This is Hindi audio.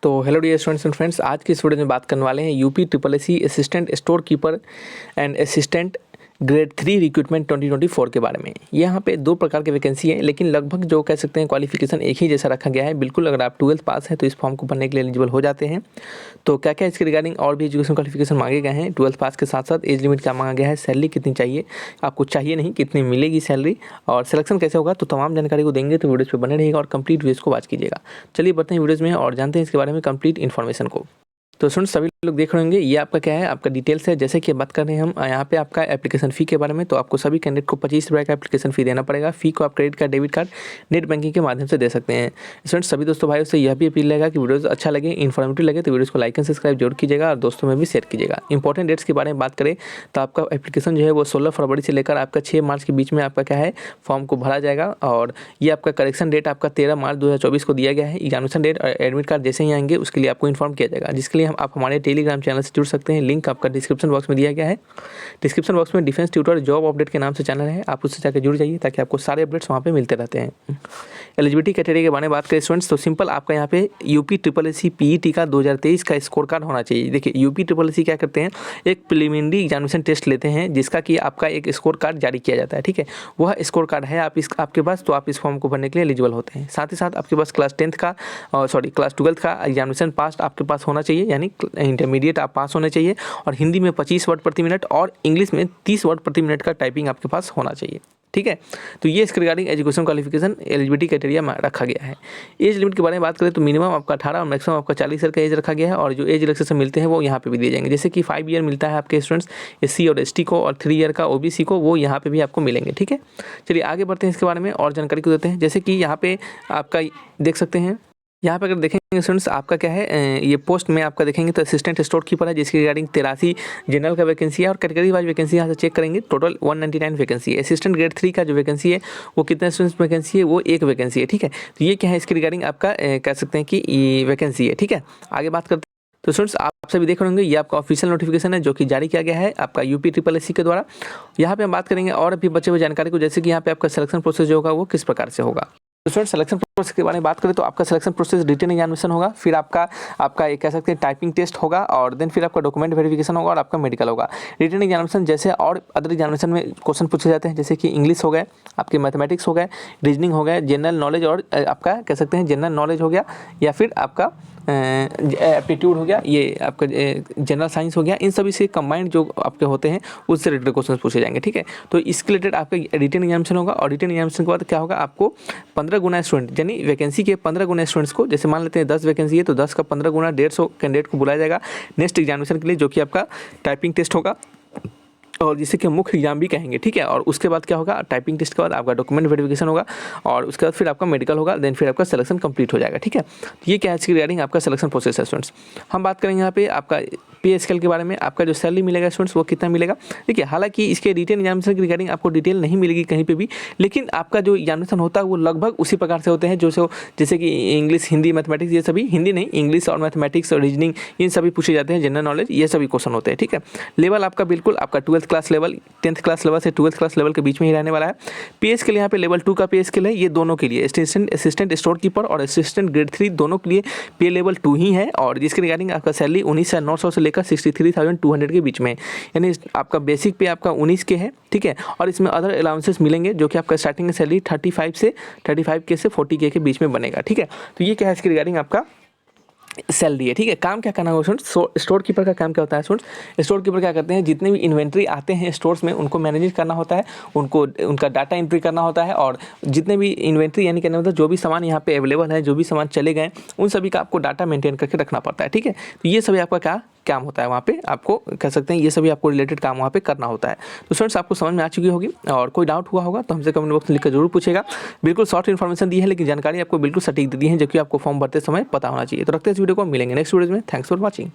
तो hello dear students and friends, आज की इस वीडियो में बात करने वाले हैं UP triple S C assistant store keeper and assistant grade 3 recruitment 2024 के बारे में। यहाँ पे दो प्रकार की वैकेंसी है, लेकिन लगभग जो कह सकते हैं क्वालिफिकेशन एक ही जैसा रखा गया है। बिल्कुल अगर आप 12th पास हैं तो इस फॉर्म को भरने के लिए एलिजिबल हो जाते हैं। तो क्या क्या इसके रिगार्डिंग और भी एजुकेशन क्वालिफिकेशन मांगे गए हैं, 12th पास के साथ साथ एज लिमिट क्या मांगा गया है, सैलरी कितनी चाहिए, आपको चाहिए नहीं कितनी मिलेगी सैलरी, और सिलेक्शन कैसे होगा, तो तमाम जानकारी को देंगे। तो वीडियोज़ पे बने रहेगा और कंप्लीट वीडियोज़ को वॉच कीजिएगा। चलिए बढ़ते हैं वीडियोज़ में और जानते हैं इसके बारे में कंप्लीट इन्फॉर्मेशन को। तो स्टूडेंट्स सभी लोग देख रहे होंगे, ये आपका क्या है, आपका डिटेल्स है। जैसे कि बात कर रहे हैं हम यहाँ पे आपका एप्लीकेशन फ़ी के बारे में। तो आपको सभी कैंडिडेट को 25 रुपये का एप्लीकेशन फ़ी देना पड़ेगा। फ़ी को आप credit card, debit card, net banking के माध्यम से दे सकते हैं। स्टूडेंट्स सभी दोस्तों भाइयों से यह भी अपील रहेगा कि वीडियोज़ अच्छा लगे, इन्फॉर्मेटिव लगे तो वीडियोज़ को लाइक एंड सब्सक्राइब जरूर कीजिएगा और दोस्तों में भी शेयर कीजिएगा। इंपॉर्टेंट डेट्स के बारे में बात करें तो आपका एप्लीकेशन जो है वो 16 फरवरी से लेकर आपका 6 मार्च के बीच में आपका क्या है फॉर्म को भरा जाएगा। और ये आपका करेक्शन डेट आपका 13 मार्च 2024 को दिया गया है। एग्जामिनेशन डेट और एडमिट कार्ड जैसे ही आएंगे उसके लिए आपको इन्फॉर्म किया जाएगा, जिसके लिए आप हमारे टेलीग्राम चैनल से जुड़ सकते हैं। लिंक आपका डिस्क्रिप्शन बॉक्स में दिया गया है। डिस्क्रिप्शन बॉक्स में डिफेंस ट्यूटर जॉब अपडेट के नाम से चैनल है, आप उससे जाकर जुड़ जाइए ताकि आपको सारे अपडेट्स वहाँ पे मिलते रहते हैं। एलिजिबिलिटी क्राइटेरिया के बारे में बात करें स्टूडेंट्स, तो सिंपल आपका यहाँ पे UP triple S C PET का 2023 का स्कोर कार्ड होना चाहिए। देखिए यूपी ट्रिपल एस सी क्या करते हैं, एक प्रिलिमिनरी एग्जामिनेशन टेस्ट लेते हैं जिसका कि आपका एक स्कोर कार्ड जारी किया जाता है। ठीक है, वह स्कोर कार्ड है आपके पास, तो आप इस फॉर्म को भरने के लिए एलिजिबल होते हैं। साथ ही साथ आपके पास क्लास 12th का एग्जामिनेशन पास आपके पास होना चाहिए, यानी इंटरमीडिएट आप पास होने चाहिए। और हिंदी में 25 वर्ड प्रति मिनट और इंग्लिश में 30 वर्ड प्रति मिनट का टाइपिंग आपके पास होना चाहिए। ठीक है, तो ये इसके regarding education qualification eligibility criteria में रखा गया है। एज लिमिट के बारे में बात करें तो मिनिमम आपका 18 और मैक्सिमम आपका 40 ईयर का एज रखा गया है। और जो एज रिलैक्सेशन मिलते हैं वो यहाँ पे भी दिए जाएंगे, जैसे कि 5 ईयर मिलता है आपके स्टूडेंट्स SC और ST को, और 3 ईयर का OBC को, वो यहाँ पे भी आपको मिलेंगे। ठीक है, चलिए आगे बढ़ते हैं, इसके बारे में और जानकारी को देते हैं। जैसे कि यहाँ पे आपका देख सकते हैं, यहाँ पे अगर देखेंगे स्टूडेंट्स आपका क्या है, ये पोस्ट में आपका देखेंगे तो असिस्टेंट स्टोर कीपर है, जिसकी रिगार्डिंग 83 जनरल का वैकेंसी है। और कैटेगरी वाइज वैकेंसी यहाँ से चेक करेंगे, टोटल 199 वैकेंसी है। असिस्टेंट ग्रेड 3 का जो वैकेंसी है वो कितने स्टूडेंट्स वैकेंसी है, वो एक वैकेंसी है। ठीक है, तो ये क्या है, इसकी रिगार्डिंग आपका कह सकते हैं कि ये वैकेंसी है। ठीक है, आगे बात करते हैं। तो स्टूडेंट्स आप सभी देख रहे होंगे, ये आपका ऑफिशियल नोटिफिकेशन है जो कि जारी किया गया है आपका यूपी ट्रिपल एस सी के द्वारा। यहाँ पे हम बात करेंगे और भी बचे हुए जानकारी को, जैसे कि यहाँ पे आपका सिलेक्शन प्रोसेस जो होगा वो किस प्रकार से होगा। तो स्टूडेंट सिलेक्शन प्रोसेस के बारे में बात करें तो आपका सिलेक्शन प्रोसेस रिटन एग्जामिनेशन होगा, फिर आपका ये कह सकते हैं टाइपिंग टेस्ट होगा, और देन फिर आपका डॉक्यूमेंट वेरिफिकेशन होगा और आपका मेडिकल होगा। रिटन एग्जामिनेशन जैसे और अदर एग्जामिनेशन में क्वेश्चन पूछे जाते हैं, जैसे कि इंग्लिश हो गए, आपके मैथमेटिक्स हो गए, रीजनिंग हो गए, जनरल नॉलेज, और आपका कह सकते हैं जनरल नॉलेज हो गया, या फिर आपका एप्टीट्यूड हो गया, ये आपका जनरल साइंस हो गया। इन सभी से कंबाइंड जो आपके होते हैं उससे रिलेटेड क्वेश्चन पूछे जाएंगे। ठीक है, तो इसके रिलेटेड आपका रिटन एग्जामिनेशन होगा, और रिटन एग्जामिनेशन के बाद क्या होगा, आपको 15 गुना स्टूडेंट, यानी वैकेंसी के 15 गुना स्टूडेंट्स को, जैसे मान लेते हैं 10 वैकेंसी है तो 10 का 15 गुना 150 कैंडिडेट को बुलाया जाएगा नेक्स्ट एग्जामिनेशन के लिए, जो कि आपका टाइपिंग टेस्ट होगा और जिसे कि मुख्य एग्जाम भी कहेंगे। ठीक है, और उसके बाद क्या होगा, टाइपिंग टेस्ट के बाद आपका डॉक्यूमेंट वेरिफिकेशन होगा, और उसके बाद फिर आपका मेडिकल होगा, देन फिर आपका सिलेक्शन कंप्लीट हो जाएगा। ठीक है, तो ये क्या है इसकी रिगार्डिंग आपका सिलेक्शन प्रोसेस है स्टूडेंट्स। हम बात करेंगे यहाँ पे आपका पे स्केल के बारे में, आपका जो सैलरी मिलेगा स्टूडेंट्स वो कितना मिलेगा। देखिए हालांकि इसके रिटन एग्जामिनेशन की रिगार्डिंग आपको डिटेल नहीं मिलेगी कहीं पे भी, लेकिन आपका जो एग्जामिनेशन होता है वो लगभग उसी प्रकार से होते हैं जैसे कि इंग्लिश, हिंदी, मैथमेटिक्स, ये सभी, हिंदी नहीं इंग्लिश और मैथमेटिक्स और रीजनिंग, इन सभी पूछे जाते हैं, जनरल नॉलेज, ये सभी क्वेश्चन होते हैं। ठीक है, लेवल आपका बिल्कुल आपका 12th class level, 10th class level से 12th क्लास लेवल के बीच में ही रहने वाला है। पे स्केल यहाँ पे लेवल 2 का पे स्केल है, ये दोनों के लिए असिस्टेंट स्टोर कीपर और असिस्टेंट ग्रेड 3 दोनों के लिए पे लेवल 2 ही है। और जिसके रिगार्डिंग आपका सैलरी 19,900 से लेकर 63,200 के बीच में, यानी आपका बेसिक पे आपका 19 के है। ठीक है, और इसमें अदर अलाउंसेस मिलेंगे जो कि आपका स्टार्टिंग सैलरी 35 के से 40 के बीच में बनेगा। ठीक है, तो ये क्या है इसके रिगार्डिंग आपका सैलरी है। ठीक है, काम क्या करना होगा स्टूडेंट्स, स्टोर कीपर का काम क्या होता है स्टूडेंट्स, स्टोर कीपर क्या करते हैं, जितने भी इन्वेंट्री आते हैं स्टोर्स में उनको मैनेज करना होता है, उनका डाटा एंट्री करना होता है, और जितने भी इन्वेंट्री यानी कहने मतलब जो भी सामान यहाँ पे अवेलेबल है, जो भी सामान चले गए, उन सभी का आपको डाटा मेंटेन करके रखना पड़ता है। ठीक है, तो ये सभी आपका क्या काम होता है वहाँ पे, आपको कह सकते हैं ये सभी आपको रिलेटेड काम वहाँ पे करना होता है। तो स्टूडेंट्स आपको समझ में आ चुकी होगी, और कोई डाउट हुआ होगा तो हमसे कमेंट बॉक्स में लिखकर जरूर पूछेगा। बिल्कुल शॉर्ट इन्फॉर्मेशन दी है, लेकिन जानकारी आपको बिल्कुल सटीक दी है, जो कि आपको फॉर्म भरते समय पता होना चाहिए। तो रखते हैं इस वीडियो को, मिलेंगे नेक्स्ट वीडियो में। Thanks for watching.